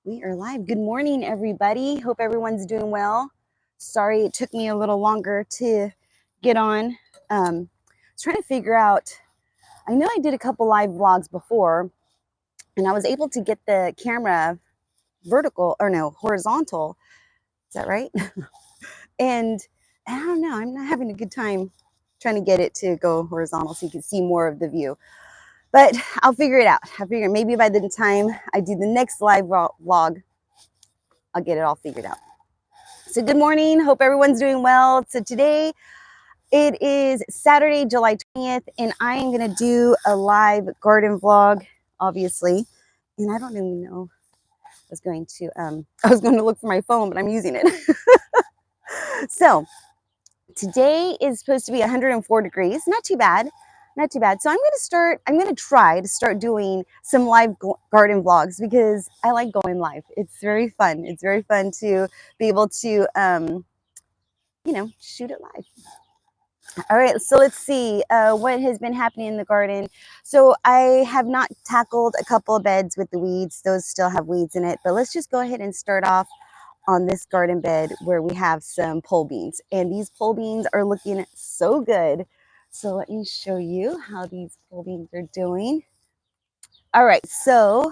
We are live. Good morning, everybody. Hope everyone's doing well. Sorry it took me a little longer to get on. I was trying to figure out, I know I did a couple live vlogs before, and I was able to get the camera horizontal. Is that right? And I don't know, I'm not having a good time trying to get it to go horizontal so you can see more of the view. But I'll figure it out. I figure maybe by the time I do the next live vlog, I'll get it all figured out. So good morning. Hope everyone's doing well. So today it is Saturday, July 20th, and I am going to do a live garden vlog, obviously. And I don't even know. I was going to look for my phone, but I'm using it. So today is supposed to be 104 degrees. Not too bad. Not too bad. So I'm going to try to start doing some live garden vlogs because I like going live. It's very fun. It's very fun to be able to, shoot it live. All right, so let's see what has been happening in the garden. So I have not tackled a couple of beds with the weeds. Those still have weeds in it, but let's just go ahead and start off on this garden bed where we have some pole beans. And these pole beans are looking so good. So let me show you how these pole beans are doing. All right, so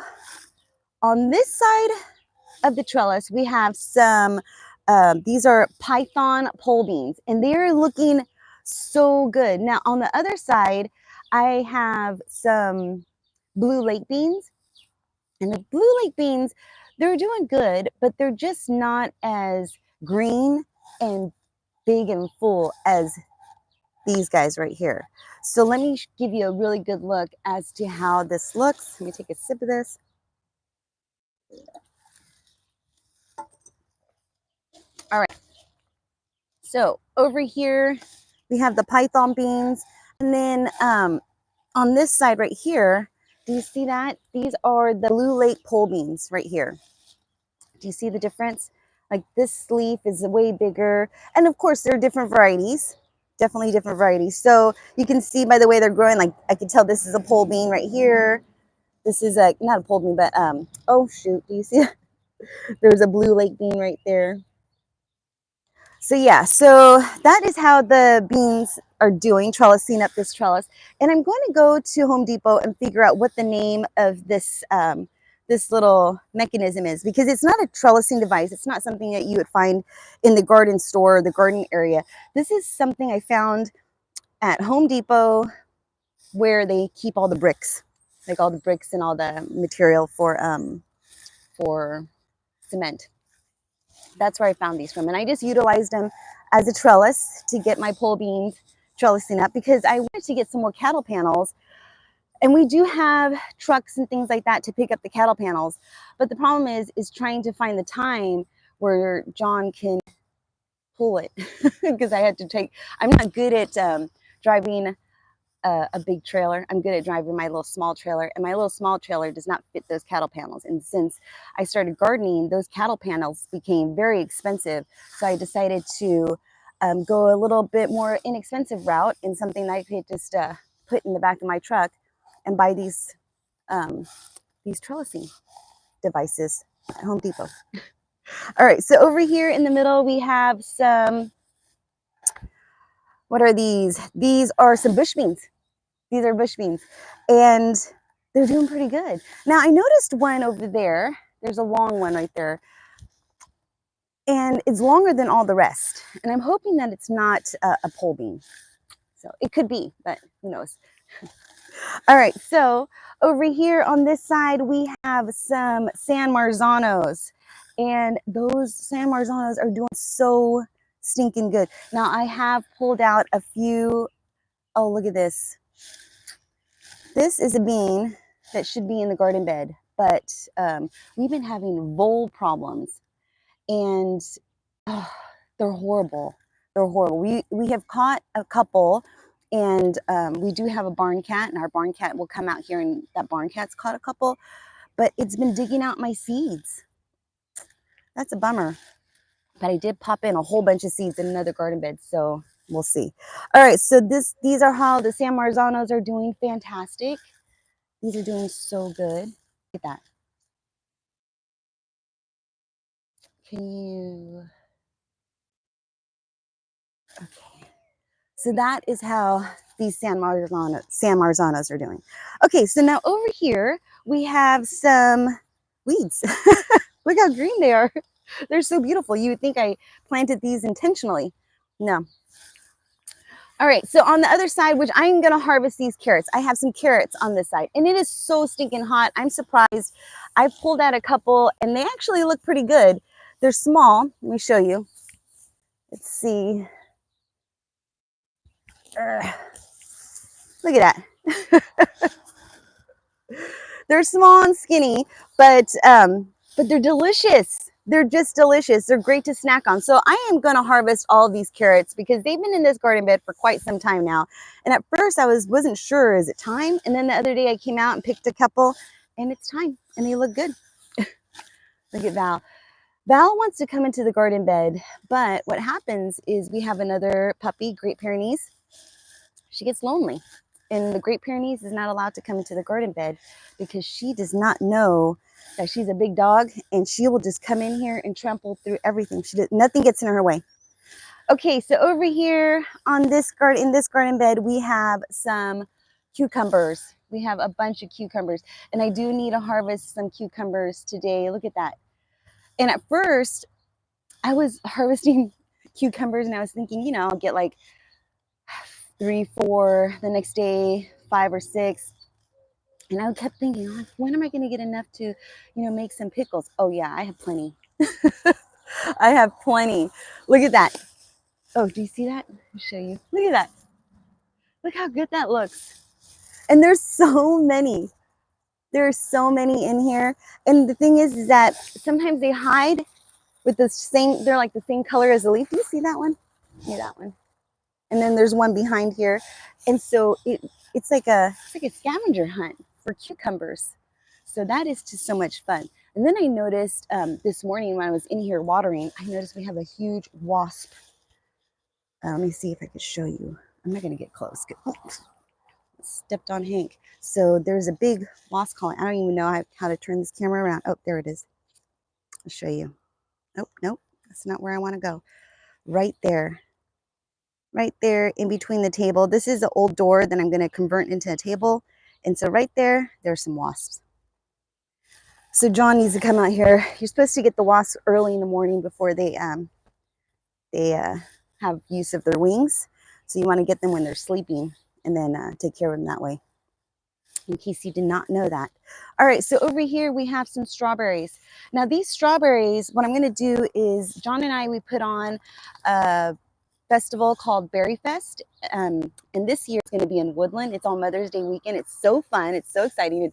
on this side of the trellis, we have some, these are python pole beans, and they're looking so good. Now on the other side, I have some blue lake beans, and the blue lake beans, they're doing good, but they're just not as green and big and full as these guys right here. So let me give you a really good look as to how this looks. Let me take a sip of this. All right. So over here, we have the python beans. And then on this side right here, do you see that? These are the blue lake pole beans right here. Do you see the difference? Like this leaf is way bigger. And of course, there are different varieties. Definitely different varieties. So you can see by the way they're growing, like I can tell this is a pole bean right here. This is not a pole bean, but oh shoot, do you see that? There's a blue lake bean right there. So yeah, so that is how the beans are doing, trellising up this trellis. And I'm going to go to Home Depot and figure out what the name of this this little mechanism is, because it's not a trellising device. It's not something that you would find in the garden store or the garden area. This is something I found at Home Depot where they keep all the bricks, like all the bricks and all the material for cement. That's where I found these from. And I just utilized them as a trellis to get my pole beans trellising up because I wanted to get some more cattle panels. And we do have trucks and things like that to pick up the cattle panels. But the problem is trying to find the time where John can pull it because I'm not good at driving a big trailer. I'm good at driving my little small trailer, and my little small trailer does not fit those cattle panels. And since I started gardening, those cattle panels became very expensive. So I decided to go a little bit more inexpensive route in something that I could just put in the back of my truck and buy these trellising devices at Home Depot. All right, so over here in the middle, we have some, what are these? These are some bush beans. These are bush beans, and they're doing pretty good. Now, I noticed one over there. There's a long one right there, and it's longer than all the rest. And I'm hoping that it's not a pole bean. So it could be, but who knows? All right, so over here on this side, we have some San Marzanos, and those San Marzanos are doing so stinking good. Now, I have pulled out a few. Oh, look at this. This is a bean that should be in the garden bed, but we've been having vole problems, and they're horrible. They're horrible. We have caught a couple, and we do have a barn cat, and our barn cat will come out here, and that barn cat's caught a couple, but it's been digging out my seeds. That's a bummer. But I did pop in a whole bunch of seeds in another garden bed, so we'll see. All right, so these are how the San Marzanos are doing. Fantastic. These are doing so good. Look at that. Can you? Okay. So that is how these San Marzanas are doing. Okay, so now over here we have some weeds. Look how green they are. They're so beautiful. You would think I planted these intentionally. No. All right, so on the other side, which I'm gonna harvest these carrots. I have some carrots on this side, and it is so stinking hot. I'm surprised. I pulled out a couple, and they actually look pretty good. They're small. Let me show you. Let's see. Look at that. They're small and skinny, but they're delicious. They're just delicious. They're great to snack on. So I am going to harvest all these carrots because they've been in this garden bed for quite some time now. And at first I wasn't sure, is it time? And then the other day I came out and picked a couple, and it's time, and they look good. Look at Val. Val wants to come into the garden bed, but what happens is we have another puppy, Great Pyrenees. She gets lonely. And the Great Pyrenees is not allowed to come into the garden bed because she does not know that she's a big dog, and she will just come in here and trample through everything. Nothing gets in her way. Okay, so over here on this in this garden bed, we have some cucumbers. We have a bunch of cucumbers, and I do need to harvest some cucumbers today. Look at that. And at first, I was harvesting cucumbers, and I was thinking, I'll get like 3, 4, the next day 5 or 6, and I kept thinking, like, when am I going to get enough to make some pickles? Oh yeah, I have plenty. I have plenty. Look at that. Oh, do you see that? Let me show you. Look at that. Look how good that looks. And there's so many. There are so many in here, and the thing is that sometimes they hide with the same, they're like the same color as the leaf. Do you see that one? Yeah, that one. And then there's one behind here, and so it's like a scavenger hunt for cucumbers. So that is just so much fun. And then I noticed this morning when I was in here watering, I noticed we have a huge wasp. Let me see if I can show you. I'm not going to get close. Stepped on Hank. So there's a big wasp colony. I don't even know how to turn this camera around. Oh, there it is. I'll show you. Oh, nope. That's not where I want to go. Right there. Right there in between the table. This is an old door that I'm going to convert into a table. And so right there, there's some wasps. So John needs to come out here. You're supposed to get the wasps early in the morning before they have use of their wings. So you want to get them when they're sleeping, and then take care of them that way, in case you did not know that. All right, so over here we have some strawberries. Now these strawberries, what I'm going to do is John and I, we put on a festival called Berry Fest, and this year it's going to be in Woodland. It's on Mother's Day weekend. It's so fun. It's so exciting.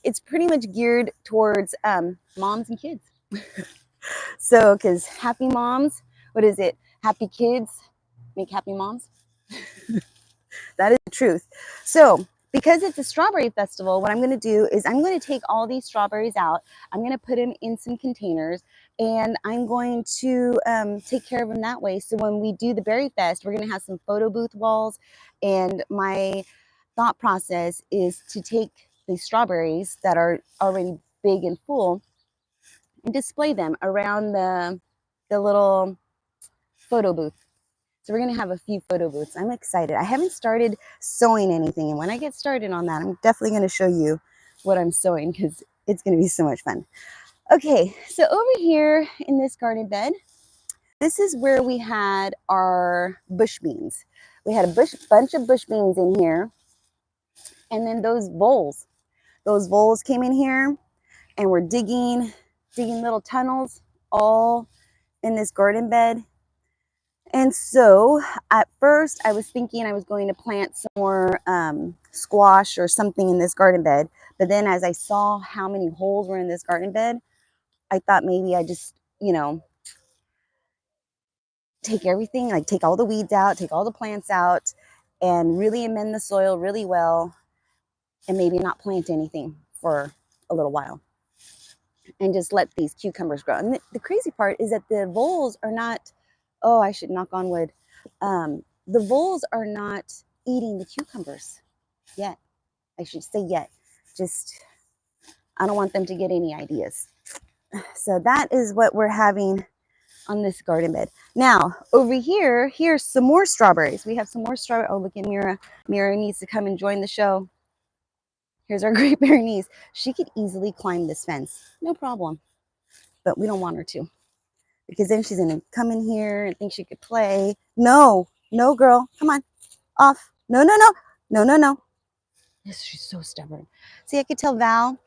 It's pretty much geared towards moms and kids. So, because happy moms, what is it? Happy kids make happy moms. That is the truth. So because it's a strawberry festival, what I'm going to do is I'm going to take all these strawberries out. I'm going to put them in some containers, and I'm going to take care of them that way. So when we do the Berry Fest, we're going to have some photo booth walls. And my thought process is to take these strawberries that are already big and full and display them around the little photo booth. So we're going to have a few photo booths. I'm excited. I haven't started sewing anything, and when I get started on that, I'm definitely going to show you what I'm sewing because it's going to be so much fun. Okay, so over here in this garden bed, this is where we had our bush beans. We had a bunch of bush beans in here, and then those voles came in here, and we're digging little tunnels all in this garden bed. And so at first I was thinking I was going to plant some more squash or something in this garden bed. But then as I saw how many holes were in this garden bed, I thought maybe I just, take everything, like take all the weeds out, take all the plants out, and really amend the soil really well, and maybe not plant anything for a little while, and just let these cucumbers grow. And the crazy part is that the voles are not, oh, I should knock on wood. The voles are not eating the cucumbers yet. I should say yet. Just, I don't want them to get any ideas. So that is what we're having on this garden bed. Now, over here, here's some more strawberries. We have some more strawberries. Oh, look at Mira. Mira needs to come and join the show. Here's our Great Pyrenees. She could easily climb this fence. No problem. But we don't want her to. Because then she's going to come in here and think she could play. No. No, girl. Come on. Off. No, no, no. No, no, no. Yes, she's so stubborn. See, I could tell Val,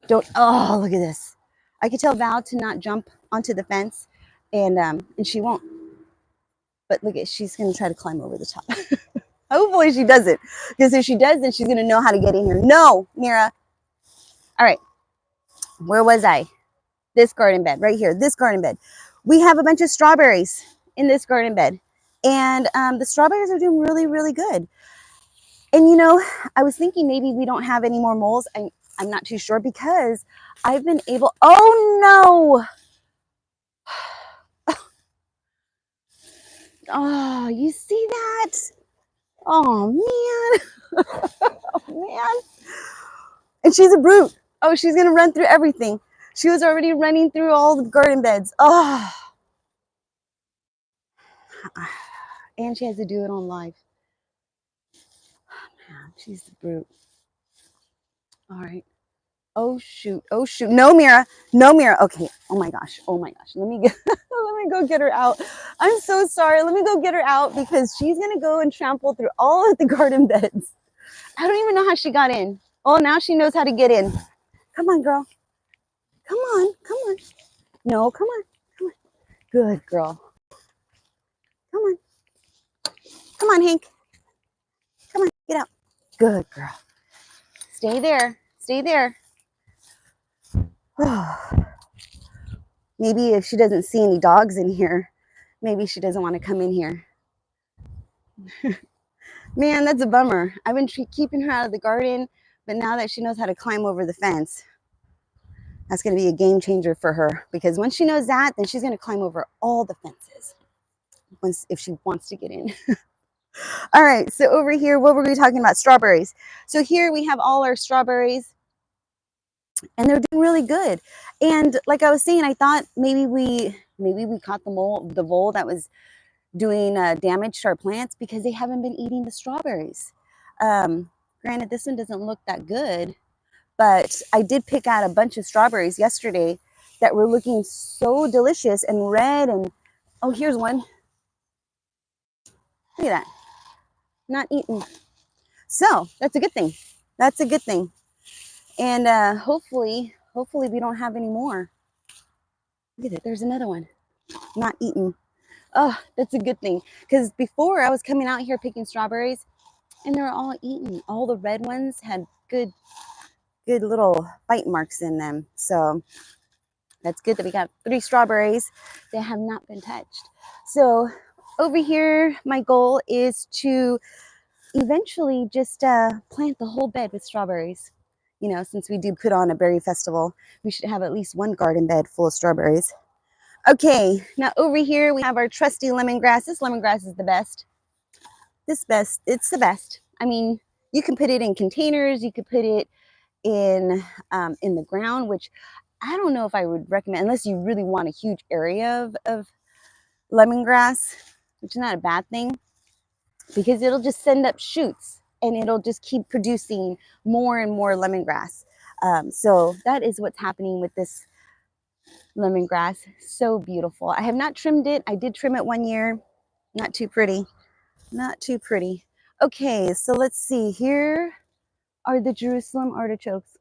oh, look at this. I could tell Val to not jump onto the fence, and she won't. But look at, she's going to try to climb over the top. Hopefully she doesn't. Because if she does, then she's going to know how to get in here. No, Mira. All right. Where was I? This garden bed right here. This garden bed. We have a bunch of strawberries in this garden bed. And the strawberries are doing really, really good. And, you know, I was thinking maybe we don't have any more moles. I'm not too sure because I've been able... Oh, no. Oh, you see that? Oh, man. Oh, man. And she's a brute. Oh, she's going to run through everything. She was already running through all the garden beds. Oh. And she has to do it on live. Oh, man, she's a brute. All right. Oh, shoot. Oh, shoot. No, Mira. No, Mira. Okay. Oh, my gosh. Oh, my gosh. Let me go get her out. I'm so sorry. Let me go get her out because she's going to go and trample through all of the garden beds. I don't even know how she got in. Oh, now she knows how to get in. Come on, girl. Come on. Come on. No, come on. Come on. Good girl. Come on. Come on, Hank. Come on. Get out. Good girl. Stay there. Stay there. Maybe if she doesn't see any dogs in here, maybe she doesn't want to come in here. Man, that's a bummer. I've been keeping her out of the garden, but now that she knows how to climb over the fence, that's going to be a game changer for her. Because once she knows that, then she's going to climb over all the fences if she wants to get in. All right, so over here, what were we talking about? Strawberries. So here we have all our strawberries, and they're doing really good. And like I was saying, I thought maybe we caught the vole that was doing damage to our plants because they haven't been eating the strawberries. Granted, this one doesn't look that good, but I did pick out a bunch of strawberries yesterday that were looking so delicious and red. And oh, here's one. Look at that. Not eaten. So that's a good thing. That's a good thing. And hopefully we don't have any more. Look at it. There's another one. Not eaten. Oh, that's a good thing. Because before I was coming out here picking strawberries and they were all eaten. All the red ones had good little bite marks in them. So that's good that we got 3 strawberries that have not been touched. So over here, my goal is to eventually just plant the whole bed with strawberries. You know, since we do put on a berry festival, we should have at least one garden bed full of strawberries. Okay, now over here we have our trusty lemongrass. This lemongrass is the best. It's the best. I mean, you can put it in containers. You could put it in the ground, which I don't know if I would recommend unless you really want a huge area of lemongrass, which is not a bad thing because it'll just send up shoots and it'll just keep producing more and more lemongrass. So that is what's happening with this lemongrass. So beautiful. I have not trimmed it. I did trim it one year. Not too pretty. Not too pretty. Okay, so let's see. Here are the Jerusalem artichokes.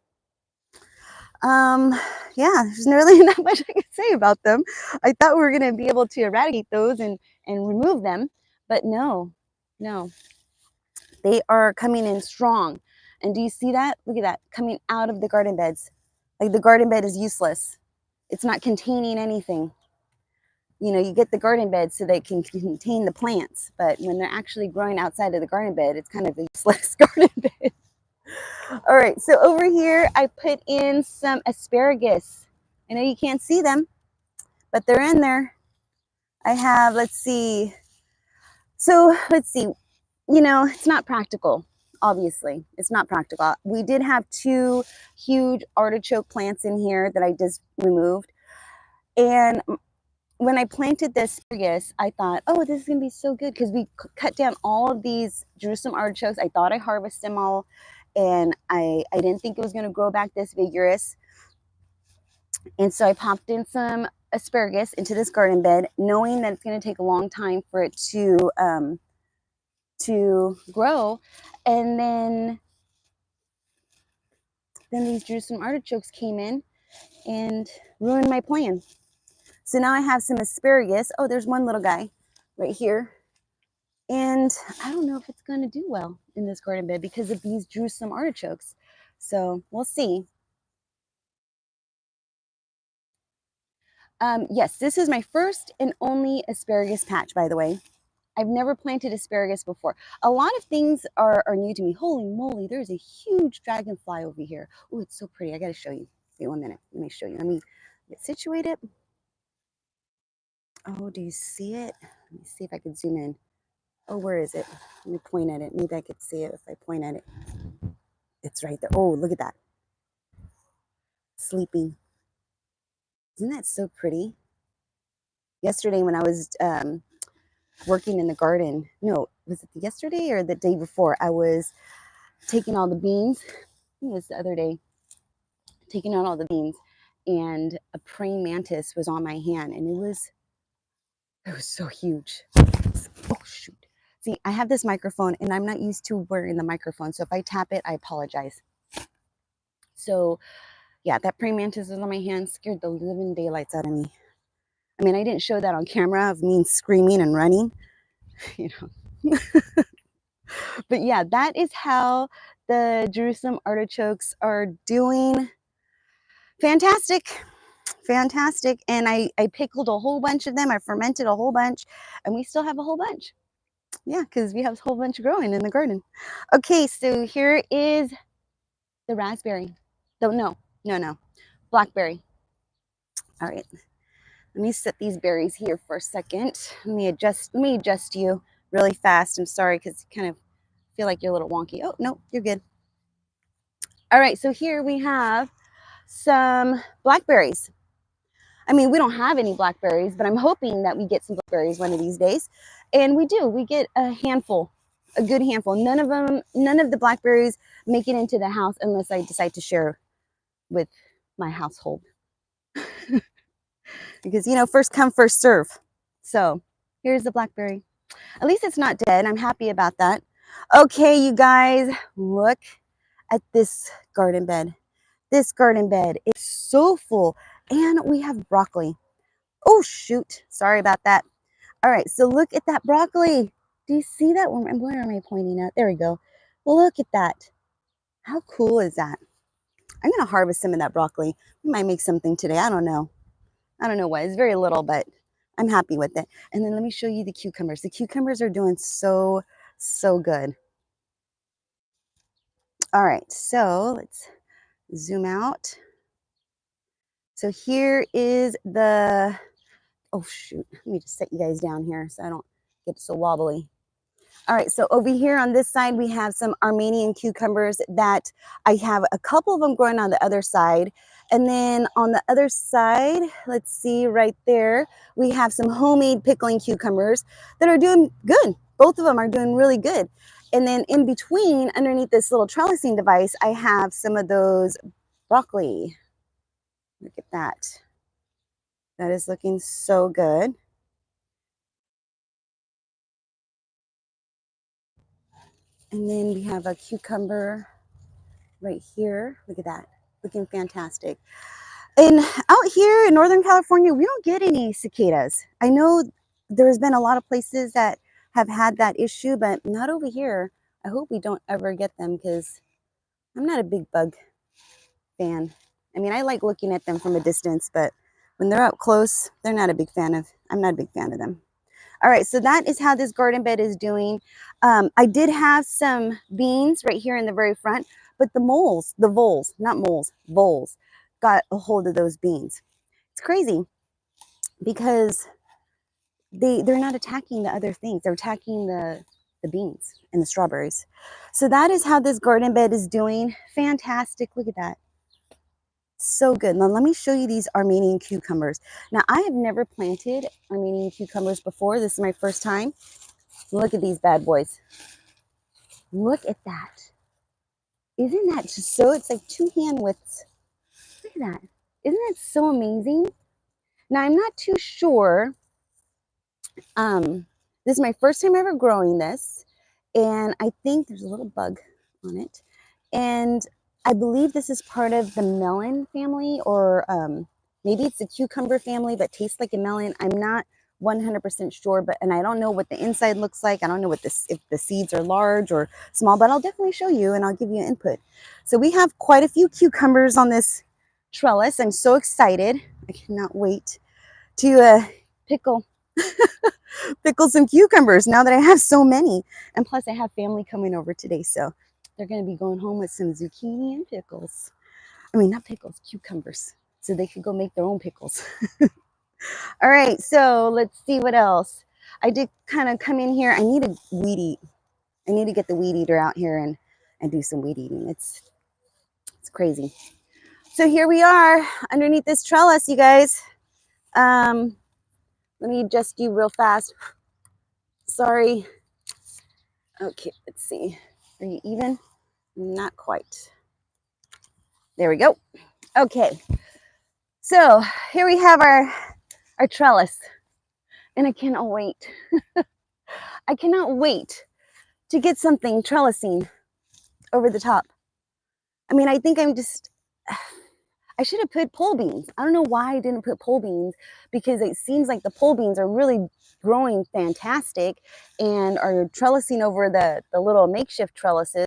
Yeah, there's really not much I can say about them. I thought we were going to be able to eradicate those and remove them, but no. They are coming in strong. And do you see that? Look at that, coming out of the garden beds. Like the garden bed is useless. It's not containing anything. You know, you get the garden bed so they can contain the plants, but when they're actually growing outside of the garden bed, it's kind of a useless garden bed. All right, so over here, I put in some asparagus. I know you can't see them, but they're in there. I have, let's see. So let's see, you know, it's not practical. Obviously, it's not practical. We did have 2 huge artichoke plants in here that I just removed. And when I planted the asparagus, I thought, oh, this is going to be so good because we cut down all of these Jerusalem artichokes. I thought I harvested them all, and I didn't think it was going to grow back this vigorous. And so I popped in some asparagus into this garden bed, knowing that it's going to take a long time for it to grow. And then these Jerusalem artichokes came in and ruined my plan. So now I have some asparagus. Oh, there's one little guy right here. And I don't know if it's going to do well in this garden bed because of these Jerusalem artichokes. So we'll see. Yes, this is my first and only asparagus patch, by the way. I've never planted asparagus before. A lot of things are new to me. Holy moly, there's a huge dragonfly over here. Oh, it's so pretty. I got to show you. Wait 1 minute. Let me show you. Let me get situated. Oh, do you see it? Let me see if I can zoom in. Oh, where is it? Let me point at it. Maybe I could see it if I point at it. It's right there. Oh, look at that. Sleeping. Isn't that so pretty? Yesterday when I was working in the garden, no, was it yesterday or the day before? I was taking all the beans. I think it was the other day. Taking out all the beans, and a praying mantis was on my hand, and it was so huge. Oh shoot. See, I have this microphone and I'm not used to wearing the microphone, so if I tap it, I apologize. So yeah, that praying mantis was on my hand, scared the living daylights out of me. I mean, I didn't show that on camera of me screaming and running, you know. But yeah, that is how the Jerusalem artichokes are doing. Fantastic. Fantastic. And I pickled a whole bunch of them. I fermented a whole bunch, and we still have a whole bunch. Yeah, because we have a whole bunch growing in the garden. Okay, so here is the raspberry. No, blackberry. All right, let me set these berries here for a second. Let me adjust you really fast. I'm sorry because you kind of feel like you're a little wonky. Oh, no, you're good. All right, so here we have some blackberries. I mean, we don't have any blackberries, but I'm hoping that we get some blackberries one of these days. And we do. We get a handful, a good handful. None of the blackberries make it into the house unless I decide to share with my household. Because, you know, first come, first serve. So here's the blackberry. At least it's not dead. I'm happy about that. Okay, you guys, look at this garden bed. This garden bed is so full. And we have broccoli. Oh, shoot. Sorry about that. All right, so look at that broccoli. Do you see that? Where am I pointing at? There we go. Look at that. How cool is that? I'm going to harvest some of that broccoli. We might make something today. I don't know. I don't know what. It's very little, but I'm happy with it. And then let me show you the cucumbers. The cucumbers are doing so good. All right, so let's zoom out. So here is the, oh shoot, let me just set you guys down here so I don't get so wobbly. All right, so over here on this side, we have some Armenian cucumbers that I have a couple of them growing on the other side. And then on the other side, let's see right there, we have some homemade pickling cucumbers that are doing good. Both of them are doing really good. And then in between, underneath this little trellising device, I have some of those broccoli. Look at that. That is looking so good. And then we have a cucumber right here. Look at that. Looking fantastic. And out here in Northern California, we don't get any cicadas. I know there's been a lot of places that have had that issue, but not over here. I hope we don't ever get them because I'm not a big bug fan. I mean, I like looking at them from a distance, but when they're up close, I'm not a big fan of them. All right, so that is how this garden bed is doing. I did have some beans right here in the very front, but the voles, got a hold of those beans. It's crazy because they're not attacking the other things. They're attacking the beans and the strawberries. So that is how this garden bed is doing. Fantastic. Look at that. So good. Now let me show you these Armenian cucumbers. Now I have never planted Armenian cucumbers before. This is my first time. Look at these bad boys. Look at that. Isn't that just so, it's like 2 hand widths. Look at that. Isn't that so amazing? Now I'm not too sure. This is my first time ever growing this. And I think there's a little bug on it. And I believe this is part of the melon family, or maybe it's the cucumber family, but tastes like a melon. I'm not 100% sure, and I don't know what the inside looks like. I don't know if the seeds are large or small, but I'll definitely show you and I'll give you input. So we have quite a few cucumbers on this trellis. I'm so excited. I cannot wait to pickle some cucumbers now that I have so many. And plus I have family coming over today, so they're going to be going home with some zucchini and pickles. I mean, not pickles, cucumbers. So they could go make their own pickles. All right, so let's see what else. I did kind of come in here. I need a weed eat. I need to get the weed eater out here and do some weed eating. It's crazy. So here we are underneath this trellis, you guys. Let me adjust you real fast. Sorry. Okay, let's see. Are you even? Not quite. There we go. Okay. So here we have our trellis. And I cannot wait. I cannot wait to get something trellising over the top. I mean, I think I should have put pole beans. I don't know why I didn't put pole beans, because it seems like the pole beans are really growing fantastic and are trellising over the little makeshift trellises.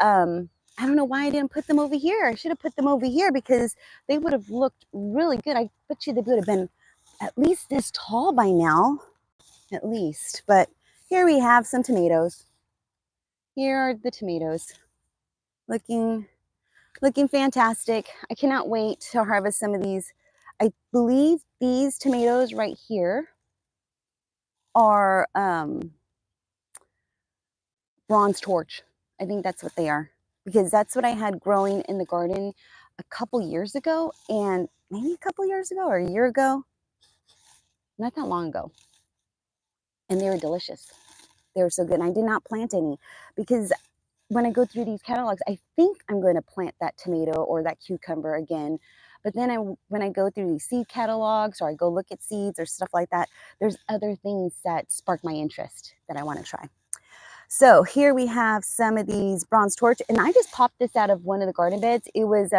I don't know why I didn't put them over here. I should have put them over here because they would have looked really good. I bet you they would have been at least this tall by now, at least. But here we have some tomatoes. Here are the tomatoes, looking fantastic. I cannot wait to harvest some of these. I believe these tomatoes right here are bronze torch. I think that's what they are, because that's what I had growing in the garden a couple years ago, and maybe a couple years ago or a year ago, not that long ago. And they were delicious. They were so good. And I did not plant any, because when I go through these catalogs, I think I'm going to plant that tomato or that cucumber again. But then when I go through these seed catalogs, or I go look at seeds or stuff like that, there's other things that spark my interest that I want to try. So here we have some of these bronze torch, and I just popped this out of one of the garden beds. It was,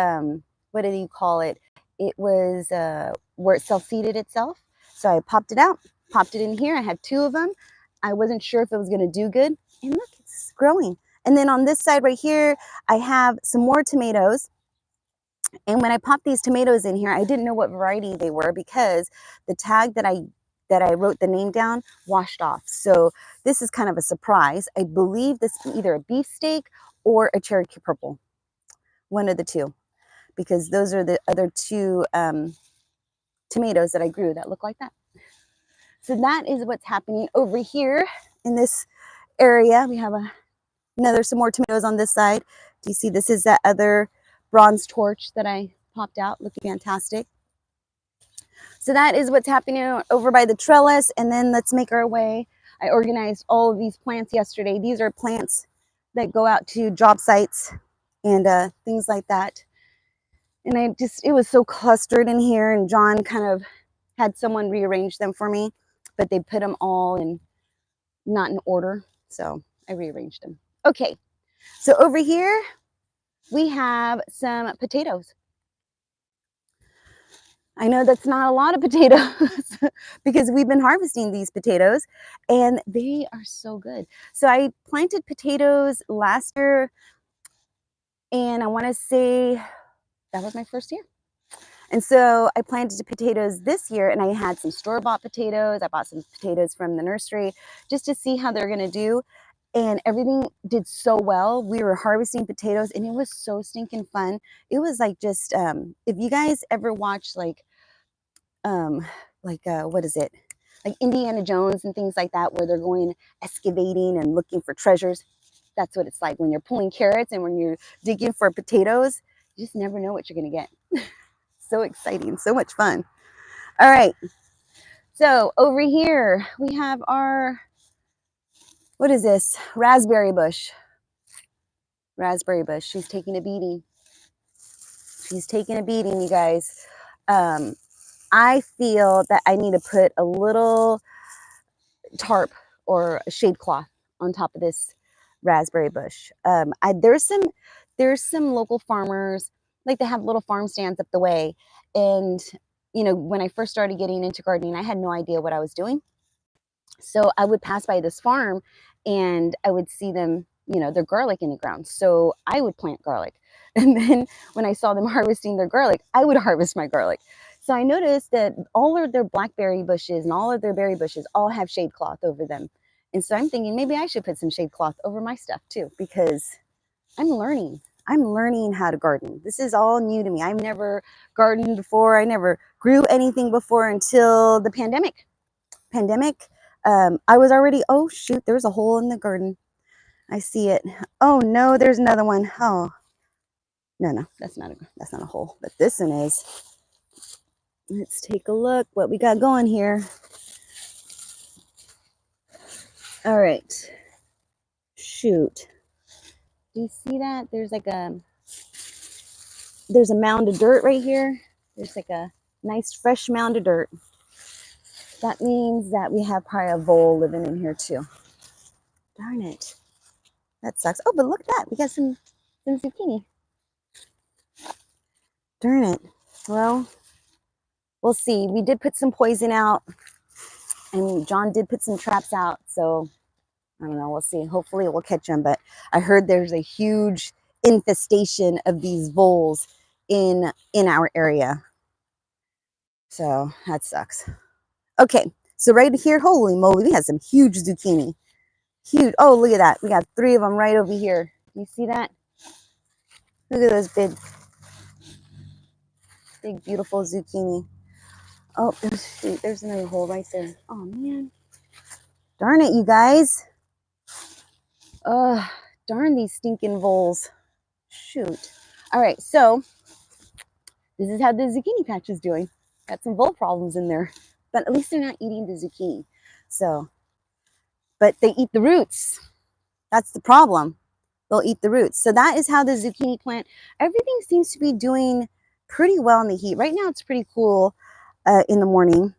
what do you call it? It was where it self-seeded itself. So I popped it out, popped it in here. I had 2 of them. I wasn't sure if it was going to do good. And look, it's growing. And then on this side right here, I have some more tomatoes. And when I popped these tomatoes in here, I didn't know what variety they were, because the tag that I wrote the name down washed off. So this is kind of a surprise. I believe this is either a beefsteak or a Cherokee Purple, one of the two, because those are the other 2 tomatoes that I grew that look like that. So that is what's happening over here in this area. We have some more tomatoes on this side. Do you see, this is that other bronze torch that I popped out, looking fantastic. So that is what's happening over by the trellis. And then let's make our way. I organized all of these plants yesterday. These are plants that go out to job sites and things like that. And it was so clustered in here, and John kind of had someone rearrange them for me, but they put them all in not in order. So I rearranged them. Okay, so over here we have some potatoes. I know that's not a lot of potatoes because we've been harvesting these potatoes and they are so good. So I planted potatoes last year, and I want to say that was my first year. And so I planted potatoes this year, and I had some store-bought potatoes. I bought some potatoes from the nursery just to see how they're going to do. And everything did so well. We were harvesting potatoes, and it was so stinking fun. It was like just, if you guys ever watch what is it? Like Indiana Jones and things like that, where they're going excavating and looking for treasures. That's what it's like when you're pulling carrots and when you're digging for potatoes. You just never know what you're going to get. So exciting, so much fun. All right, so over here we have our, what is this? Raspberry bush. Raspberry bush. She's taking a beating. She's taking a beating, you guys. I feel that I need to put a little tarp or a shade cloth on top of this raspberry bush. There's some local farmers, like they have little farm stands up the way. And, you know, when I first started getting into gardening, I had no idea what I was doing. So I would pass by this farm and I would see them, you know, their garlic in the ground. So I would plant garlic. And then when I saw them harvesting their garlic, I would harvest my garlic. So I noticed that all of their blackberry bushes and all of their berry bushes all have shade cloth over them. And so I'm thinking maybe I should put some shade cloth over my stuff too, because I'm learning. I'm learning how to garden. This is all new to me. I've never gardened before. I never grew anything before until the pandemic. I was already, oh shoot, there's a hole in the garden. I see it. Oh no, there's another one. Oh, no, that's not a hole, but this one is. Let's take a look what we got going here. All right. Shoot. Do you see that? There's a mound of dirt right here. There's like a nice fresh mound of dirt. That means that we have probably a vole living in here too. Darn it. That sucks. Oh, but look at that. We got some zucchini. Darn it. Well, we'll see. We did put some poison out, and John did put some traps out. So I don't know. We'll see. Hopefully it will catch them. But I heard there's a huge infestation of these voles in our area. So that sucks. Okay. So right here, holy moly, we have some huge zucchini. Huge. Oh, look at that. We got 3 of them right over here. You see that? Look at those big, beautiful zucchini. Oh, there's another hole right there. Oh, man. Darn it, you guys. Darn these stinking voles. Shoot. All right, so this is how the zucchini patch is doing. Got some vole problems in there, but at least they're not eating the zucchini. So, but they eat the roots. That's the problem. They'll eat the roots. So that is how the zucchini plant, everything seems to be doing pretty well in the heat. Right now it's pretty cool in the morning.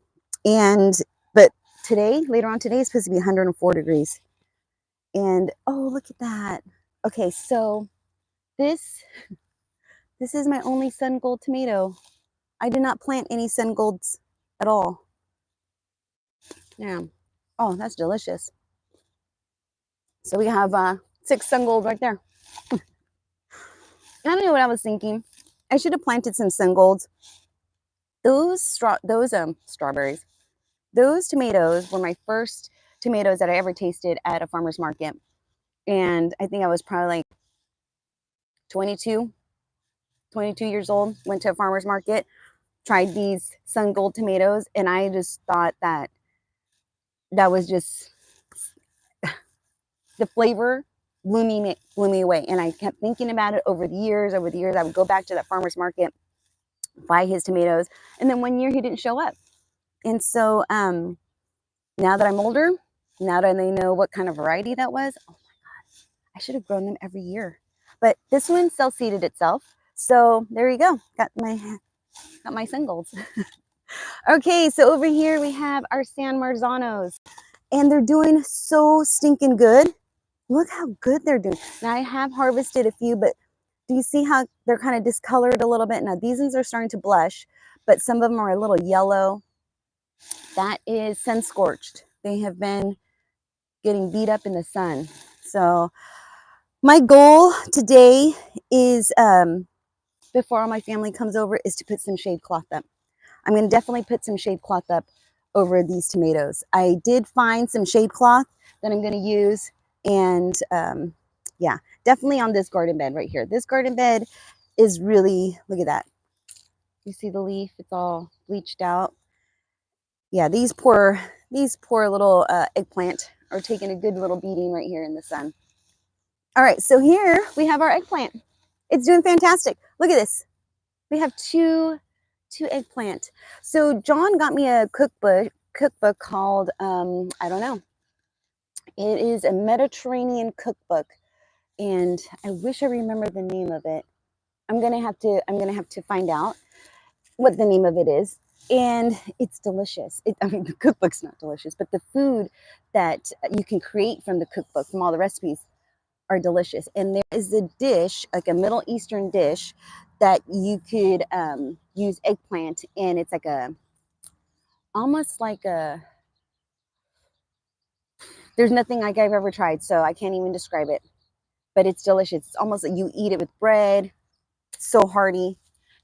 But today, later on today, is supposed to be 104 degrees. And oh, look at that. Okay, so this is my only sun gold tomato. I did not plant any sun golds at all. Yeah. Oh, that's delicious. So we have 6 sun golds right there. I don't know what I was thinking. I should have planted some sun golds. Those strawberries, those tomatoes were my first tomatoes that I ever tasted at a farmer's market. And I think I was probably like 22 years old, went to a farmer's market, tried these sun gold tomatoes, and I just thought that was just, the flavor blew me away. And I kept thinking about it over the years. I would go back to that farmer's market, buy his tomatoes, and then one year he didn't show up. And so now that I'm older, now that I know what kind of variety that was, oh my God, I should have grown them every year. But this one self-seeded itself. So there you go. Got my sun golds. Okay, so over here we have our San Marzanos. And they're doing so stinking good. Look how good they're doing. Now I have harvested a few, but do you see how they're kind of discolored a little bit? Now these ones are starting to blush, but some of them are a little yellow. That is sun scorched. They have been getting beat up in the sun. So my goal today is, before all my family comes over, is to put some shade cloth up. I'm going to definitely put some shade cloth up over these tomatoes. I did find some shade cloth that I'm going to use. And yeah, definitely on this garden bed right here. This garden bed is really, look at that. You see the leaf? It's all bleached out. Yeah, these poor little eggplant are taking a good little beating right here in the sun. All right, so here we have our eggplant. It's doing fantastic. Look at this. We have 2 to eggplant. So John got me a cookbook called, I don't know. It is a Mediterranean cookbook, and I wish I remember the name of it. I'm gonna have to find out what the name of it is. And it's delicious. I mean, the cookbook's not delicious, but the food that you can create from the cookbook, from all the recipes, are delicious. And there is a dish, like a Middle Eastern dish, that you could use eggplant, and it's like almost like there's nothing like I've ever tried, so I can't even describe it. But it's delicious. It's almost like you eat it with bread. It's so hearty.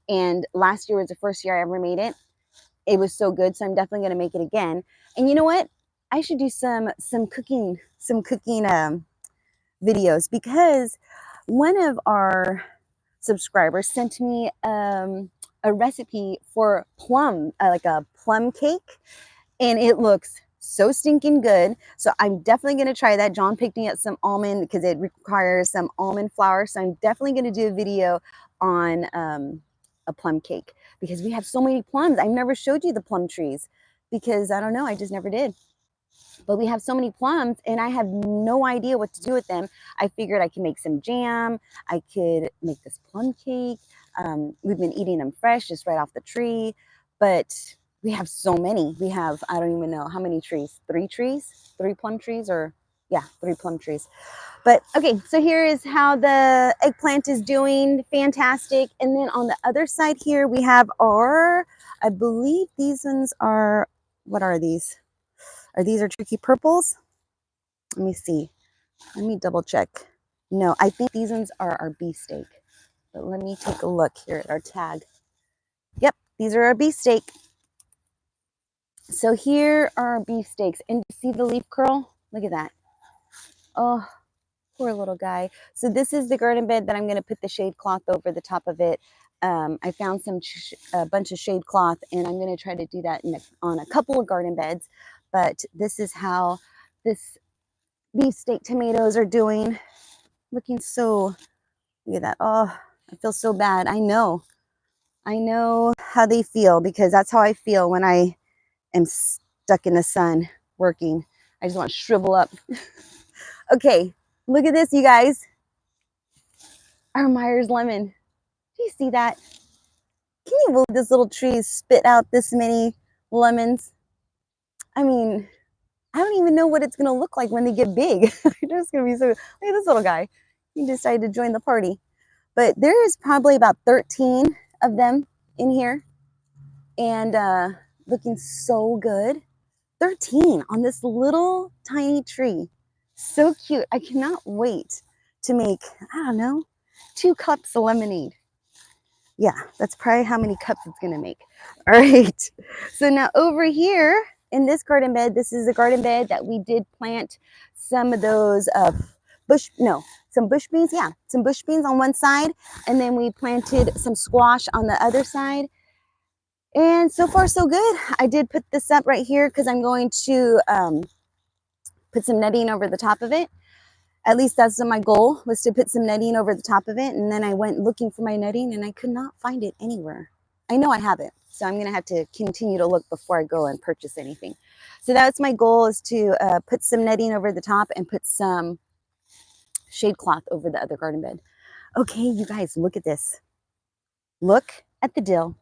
And last year was the first year I ever made it. It was so good, so I'm definitely going to make it again. And you know what? I should do some cooking videos, because one of our subscribers sent me a recipe for like a plum cake, and it looks so stinking good. So I'm definitely going to try that. John picked me up some almond, because it requires some almond flour. So I'm definitely going to do a video on a plum cake, because we have so many plums. I never showed you the plum trees, because I don't know, I just never did. But we have so many plums, and I have no idea what to do with them. I figured I could make some jam. I could make this plum cake. We've been eating them fresh, just right off the tree. But we have so many. We have, I don't even know how many trees. 3 trees? 3 plum trees? Or yeah, 3 plum trees. But okay, so here is how the eggplant is doing. Fantastic. And then on the other side here, we have our, I believe these ones are, what are these? Are these our turkey purples? Let me see. Let me double check. No, I think these ones are our beefsteak. But let me take a look here at our tag. Yep, these are our beefsteak. So here are our beefsteaks. And see the leaf curl? Look at that. Oh, poor little guy. So this is the garden bed that I'm going to put the shade cloth over the top of it. I found a bunch of shade cloth, and I'm going to try to do that on a couple of garden beds. But this is how this beefsteak tomatoes are doing. Looking so, look at that. Oh, I feel so bad. I know how they feel, because that's how I feel when I am stuck in the sun working. I just want to shrivel up. Okay, look at this, you guys. Our Myers lemon. Do you see that? Can you believe this little tree spit out this many lemons? I mean, I don't even know what it's going to look like when they get big. It's just going to be so, look at this little guy. He decided to join the party. But there is probably about 13 of them in here, and looking so good. 13 on this little tiny tree. So cute. I cannot wait to make, I don't know, 2 cups of lemonade. Yeah, that's probably how many cups it's going to make. All right. So now over here in this garden bed, this is a garden bed that we did plant some of those some bush beans. Yeah, some bush beans on one side. And then we planted some squash on the other side. And so far, so good. I did put this up right here because I'm going to put some netting over the top of it. At least that's my goal, was to put some netting over the top of it. And then I went looking for my netting, and I could not find it anywhere. I know I have it, so I'm going to have to continue to look before I go and purchase anything. So that's my goal, is to put some netting over the top and put some shade cloth over the other garden bed. Okay, you guys, look at this. Look at the dill.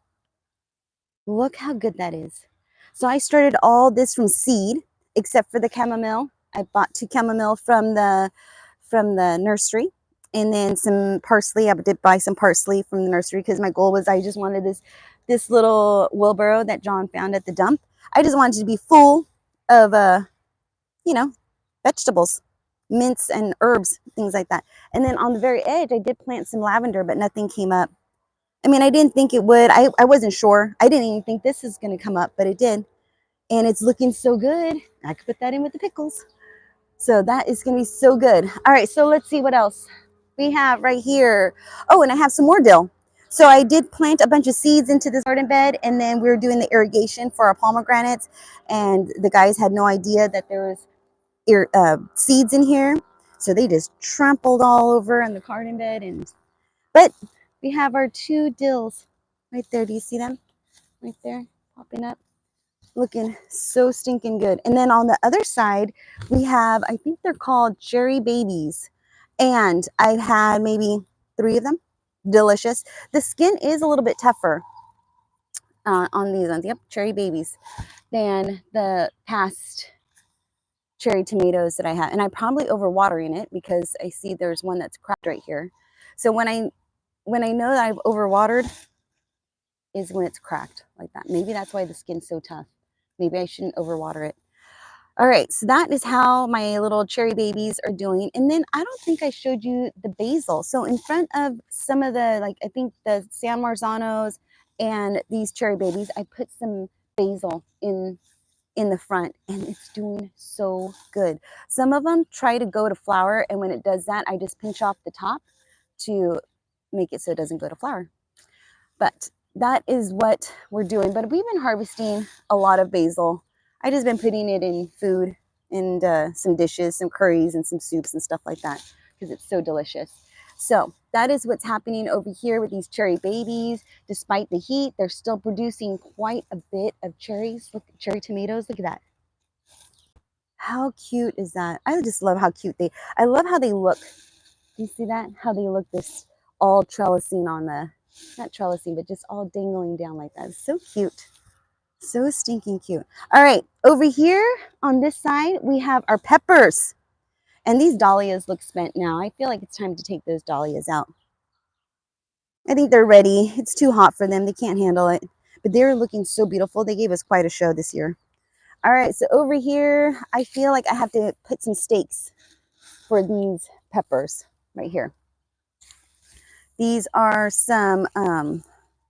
Look how good that is. So I started all this from seed, except for the chamomile. I bought 2 chamomile from the nursery, and then some parsley. I did buy some parsley from the nursery, because my goal was, I just wanted this little wheelbarrow that John found at the dump. I just wanted it to be full of you know, vegetables, mints and herbs, things like that. And then on the very edge, I did plant some lavender, but nothing came up. I mean, I didn't think it would. I wasn't sure. I didn't even think this is going to come up, but it did. And it's looking so good. I could put that in with the pickles. So that is going to be so good. All right, so let's see what else we have right here. Oh, and I have some more dill. So I did plant a bunch of seeds into this garden bed, and then we were doing the irrigation for our pomegranates, and the guys had no idea that there was seeds in here. So they just trampled all over on the garden bed. But we have our 2 dills right there. Do you see them? right there popping up. Looking so stinking good. And then on the other side, we have, I think they're called cherry babies. And I've had maybe 3 of them. Delicious. The skin is a little bit tougher on these ones. Yep, cherry babies than the past cherry tomatoes that I have. And I'm probably overwatering it because I see there's one that's cracked right here. So when I know that I've overwatered is when it's cracked like that. Maybe that's why the skin's so tough. Maybe I shouldn't overwater it. All right, so that is how my little cherry babies are doing. And then I don't think I showed you the basil. So in front of some of the, like I think the San Marzanos and these cherry babies, I put some basil in the front, and it's doing so good. Some of them try to go to flower, and when it does that, I just pinch off the top to make it so it doesn't go to flower. But that is what we're doing. But we've been harvesting a lot of basil. I just been putting it in food and some dishes, some curries and some soups and stuff like that because it's so delicious. So that is what's happening over here with these cherry babies. Despite the heat, they're still producing quite a bit of cherries. Look, cherry tomatoes, look at that. How cute is that? I just love how cute I love how they look. Do you see that? How they look this all trellising on the, not trellising, but just all dangling down like that. It's so cute. So stinking cute. All right, over here on this side, we have our peppers. And these dahlias look spent now. I feel like it's time to take those dahlias out. I think they're ready. It's too hot for them. They can't handle it. But they're looking so beautiful. They gave us quite a show this year. All right, so over here, I feel like I have to put some stakes for these peppers right here. These are some,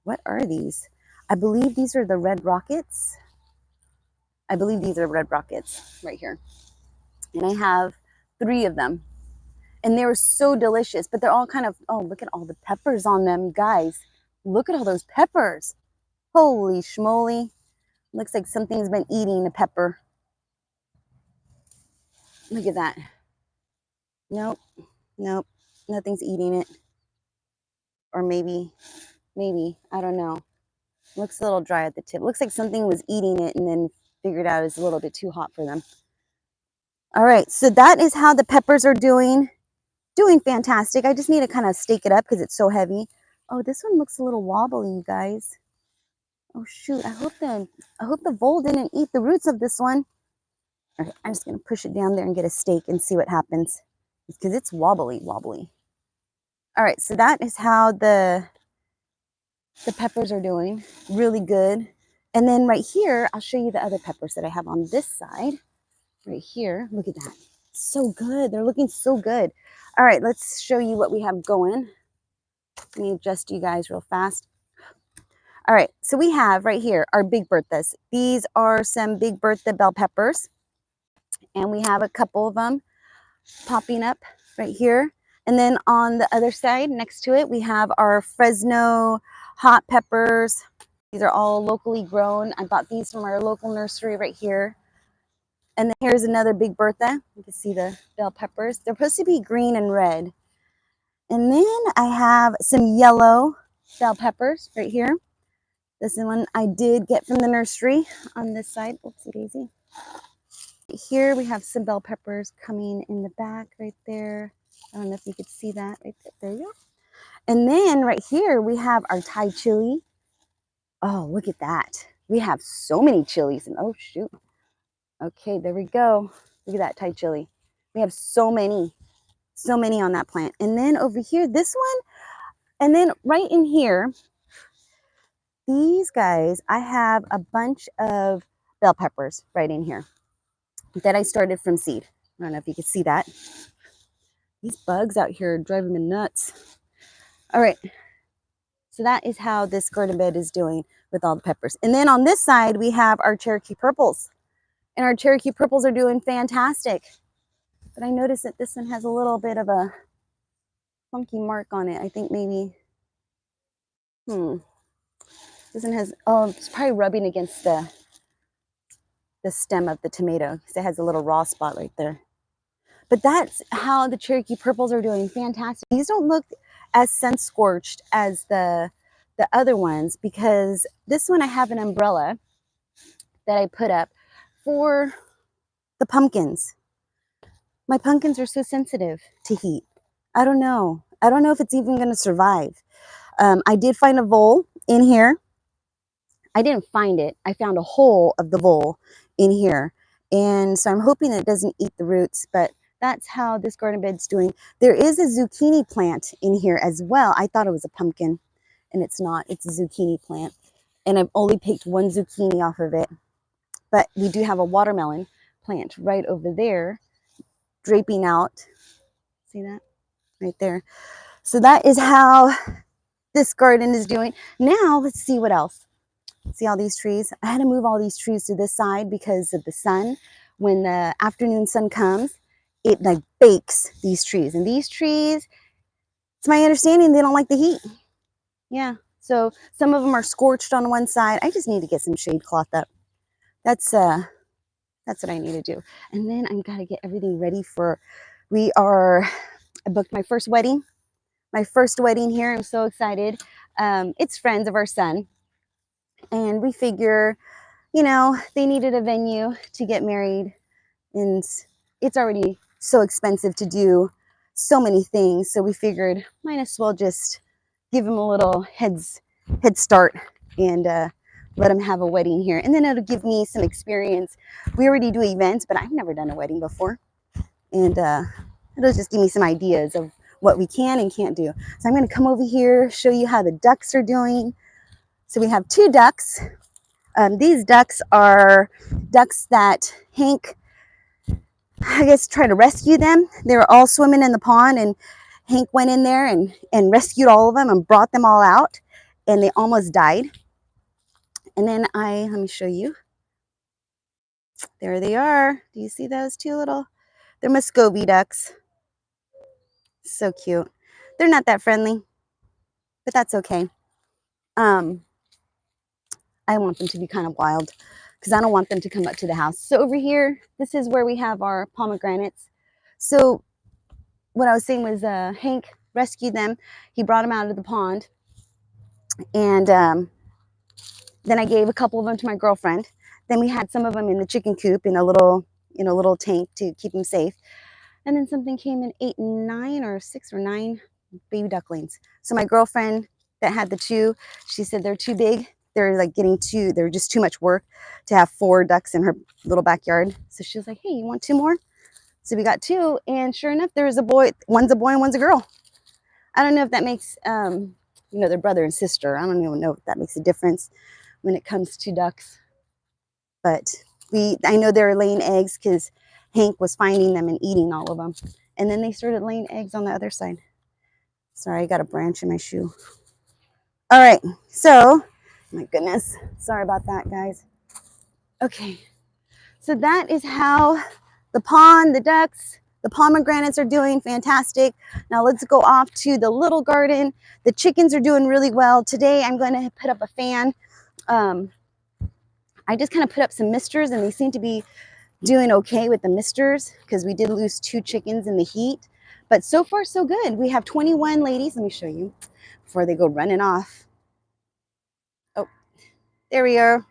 what are these? I believe these are the red rockets. I believe these are red rockets right here. And I have 3 of them. And they were so delicious, but they're all kind of, oh, look at all the peppers on them, you guys. Look at all those peppers. Holy schmoly. Looks like something's been eating the pepper. Look at that. Nope, nope, nothing's eating it. Or maybe, I don't know. Looks a little dry at the tip. Looks like something was eating it and then figured out it's a little bit too hot for them. All right, so that is how the peppers are doing. Doing fantastic. I just need to kind of stake it up because it's so heavy. Oh, this one looks a little wobbly, you guys. Oh shoot, I hope the vole didn't eat the roots of this one. Okay, I'm just gonna push it down there and get a stake and see what happens because it's wobbly. All right, so that is how the peppers are doing. Really good. And then right here, I'll show you the other peppers that I have on this side. Right here, look at that. So good. They're looking so good. All right, let's show you what we have going. Let me adjust you guys real fast. All right, so we have right here our Big Berthas. These are some Big Bertha bell peppers. And we have a couple of them popping up right here. And then on the other side, next to it, we have our Fresno hot peppers. These are all locally grown. I bought these from our local nursery right here. And then here's another Big Bertha. You can see the bell peppers. They're supposed to be green and red. And then I have some yellow bell peppers right here. This is one I did get from the nursery on this side. Oopsie daisy. Here we have some bell peppers coming in the back right there. I don't know if you could see that right there. There you go. And then right here we have our Thai chili. Oh, look at that. We have so many chilies. And oh, shoot. Okay, there we go. Look at that Thai chili. We have so many on that plant. And then over here, this one. And then right in here, these guys, I have a bunch of bell peppers right in here that I started from seed. I don't know if you can see that. These bugs out here are driving me nuts. All right. So that is how this garden bed is doing with all the peppers. And then on this side, we have our Cherokee purples. And our Cherokee purples are doing fantastic. But I noticed that this one has a little bit of a funky mark on it. I think maybe, this one has, oh, it's probably rubbing against the stem of the tomato because it has a little raw spot right there. But that's how the Cherokee purples are doing fantastic. These don't look as sun scorched as the the other ones, because this one I have an umbrella that I put up for the pumpkins. My pumpkins are so sensitive to heat. I don't know. I don't know if it's even going to survive. I did find a vole in here. I didn't find it. I found a hole of the vole in here. And so I'm hoping it doesn't eat the roots, but that's how this garden bed's doing. There is a zucchini plant in here as well. I thought it was a pumpkin, and it's not. It's a zucchini plant. And I've only picked one zucchini off of it. But we do have a watermelon plant right over there, draping out. See that? Right there. So that is how this garden is doing. Now let's see what else. See all these trees? I had to move all these trees to this side because of the sun. When the afternoon sun comes, it like bakes these trees. And these trees, it's my understanding, they don't like the heat. Yeah. So some of them are scorched on one side. I just need to get some shade cloth up. That's what I need to do. And then I've got to get everything ready for, I booked my first wedding. My first wedding here. I'm so excited. It's friends of our son. And we figure, you know, they needed a venue to get married. And it's already so expensive to do so many things. So we figured might as well just give them a little head start and let them have a wedding here. And then it'll give me some experience. We already do events, but I've never done a wedding before. And it'll just give me some ideas of what we can and can't do. So I'm going to come over here, show you how the ducks are doing. So we have 2 ducks. These ducks are ducks that Hank, I guess, tried to rescue them. They were all swimming in the pond, and Hank went in there and rescued all of them and brought them all out, and they almost died. And then let me show you. There they are. Do you see those 2 little? They're Muscovy ducks. So cute. They're not that friendly, but that's okay. I want them to be kind of wild because I don't want them to come up to the house. So over here, this is where we have our pomegranates. So what I was saying was Hank rescued them. He brought them out of the pond. And then I gave a couple of them to my girlfriend. Then we had some of them in the chicken coop in a little tank to keep them safe. And then something came in 8 and 9 or 6 or 9 baby ducklings. So my girlfriend that had the 2, she said they're too big. They're like they're just too much work to have 4 ducks in her little backyard. So she was like, hey, you want 2 more? So we got 2, and sure enough, there's a boy. One's a boy and one's a girl. I don't know if that makes, they're brother and sister. I don't even know if that makes a difference when it comes to ducks. But I know they're laying eggs because Hank was finding them and eating all of them. And then they started laying eggs on the other side. Sorry, I got a branch in my shoe. All right, so, my goodness. Sorry about that, guys. Okay, so that is how the pond, the ducks, the pomegranates are doing fantastic. Now let's go off to the little garden. The chickens are doing really well. Today I'm going to put up a fan. I just kind of put up some misters, and they seem to be doing okay with the misters because we did lose 2 chickens in the heat. But so far, so good. We have 21 ladies. Let me show you before they go running off. Oh, there we are.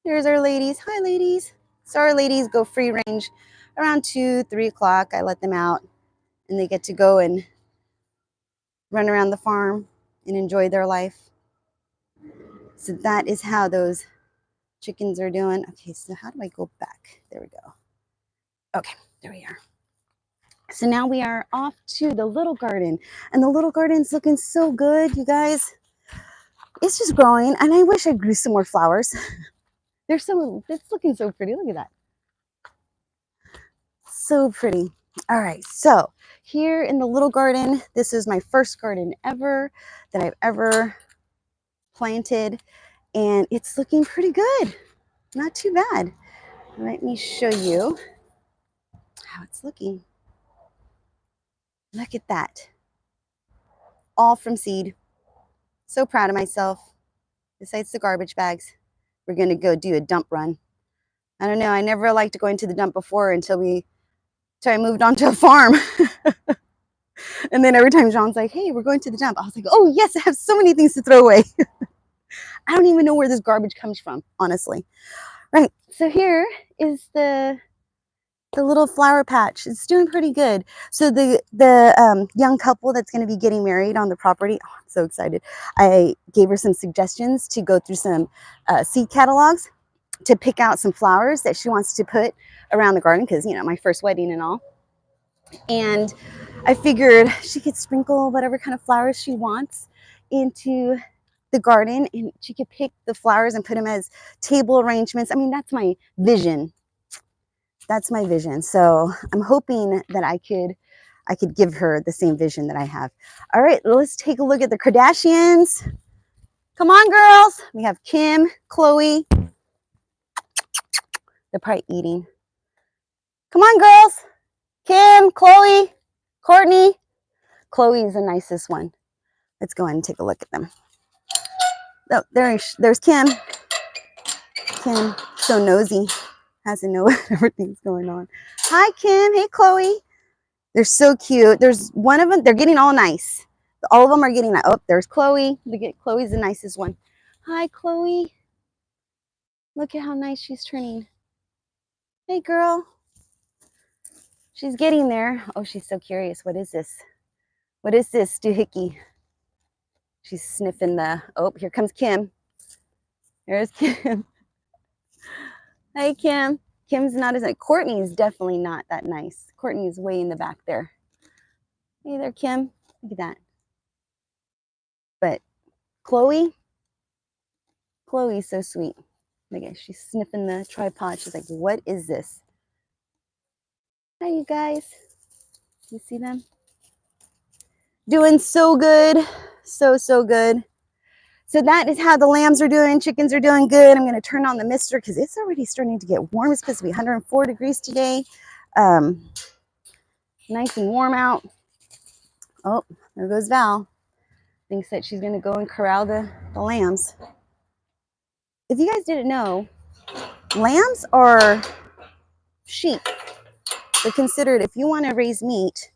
There's our ladies. Hi, ladies. So our ladies go free range around 2, 3 o'clock. I let them out, and they get to go and run around the farm and enjoy their life. So that is how those chickens are doing. Okay, so how do I go back? There we go. Okay, there we are. So now we are off to the little garden, and the little garden's looking so good, you guys. It's just growing, and I wish I grew some more flowers. It's looking so pretty. Look at that. So pretty. All right, so here in the little garden, this is my first garden ever that I've ever planted, and it's looking pretty good. Not too bad. Let me show you how it's looking. Look at that. All from seed. So proud of myself. Besides the garbage bags, we're going to go do a dump run. I don't know. I never liked going to the dump before until I moved onto a farm. And then every time Jean's like, hey, we're going to the dump, I was like, oh yes, I have so many things to throw away. I don't even know where this garbage comes from, honestly. Right, so here is the little flower patch. It's doing pretty good. So the young couple that's going to be getting married on the property, oh, I'm so excited. I gave her some suggestions to go through some seed catalogs to pick out some flowers that she wants to put around the garden because, you know, my first wedding and all. And I figured she could sprinkle whatever kind of flowers she wants into the garden, and she could pick the flowers and put them as table arrangements. I mean, that's my vision. That's my vision. So I'm hoping that I could give her the same vision that I have. All right, let's take a look at the Kardashians. Come on, girls. We have Kim, Khloe. They're probably eating. Come on, girls. Kim, Khloe, Kourtney. Khloe is the nicest one. Let's go ahead and take a look at them. Oh, there's Kim. Kim, so nosy. Has to know what everything's going on. Hi, Kim. Hey, Khloe. They're so cute. There's one of them. They're getting all nice. All of them are getting that. Oh, there's Khloe. Khloe's the nicest one. Hi, Khloe. Look at how nice she's turning. Hey, girl. She's getting there. Oh, she's so curious. What is this? What is this, doohickey? She's sniffing the... Oh, here comes Kim. There's Kim. Hey, Kim. Kim's not as... Kourtney's definitely not that nice. Kourtney's way in the back there. Hey there, Kim. Look at that. But Khloe's so sweet. Look at, she's sniffing the tripod. She's like, what is this? Hi, you guys. You see them? Doing so good. So good. So that is how the lambs are doing. Chickens are doing good. I'm going to turn on the mister because it's already starting to get warm. It's supposed to be 104 degrees today. Nice and warm out. Oh, there goes Val. Thinks that she's going to go and corral the lambs. If you guys didn't know, lambs are sheep. They're considered, if you want to raise meat,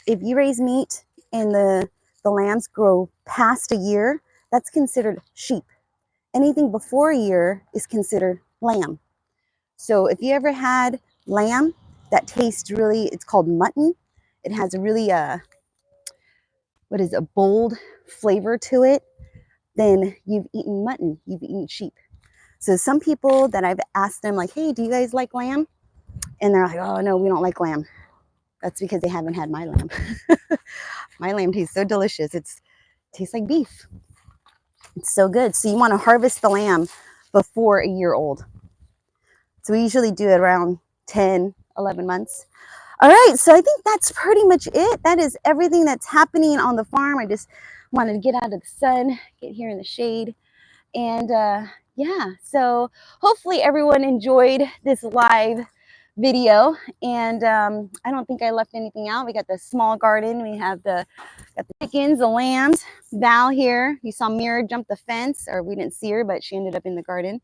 if you raise meat and the lambs grow past a year, that's considered sheep. Anything before a year is considered lamb. So if you ever had lamb that tastes really, it's called mutton. It has a really, a bold flavor to it. Then you've eaten mutton, you've eaten sheep. So some people that I've asked them like, hey, do you guys like lamb? And they're like, oh no, we don't like lamb. That's because they haven't had my lamb. My lamb tastes so delicious. It tastes like beef. It's so good. So you want to harvest the lamb before a year old. So we usually do it around 10, 11 months. All right, so I think that's pretty much it. That is everything that's happening on the farm. I just wanted to get out of the sun, get here in the shade. And yeah, so hopefully everyone enjoyed this live video. And I don't think I left anything out. We got the small garden. We have got the chickens, the lambs. Val here. You saw Mira jump the fence, or we didn't see her, but she ended up in the garden.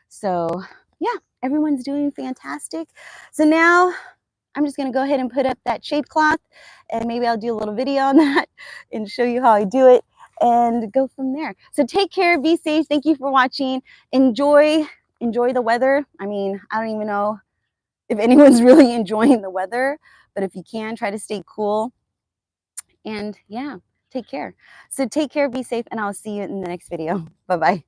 So yeah, everyone's doing fantastic. So now I'm just going to go ahead and put up that shade cloth, and maybe I'll do a little video on that and show you how I do it and go from there. So take care, be safe. Thank you for watching. Enjoy the weather. I mean, I don't even know if anyone's really enjoying the weather, but if you can, try to stay cool. And yeah, take care. So take care, be safe, and I'll see you in the next video. Bye-bye.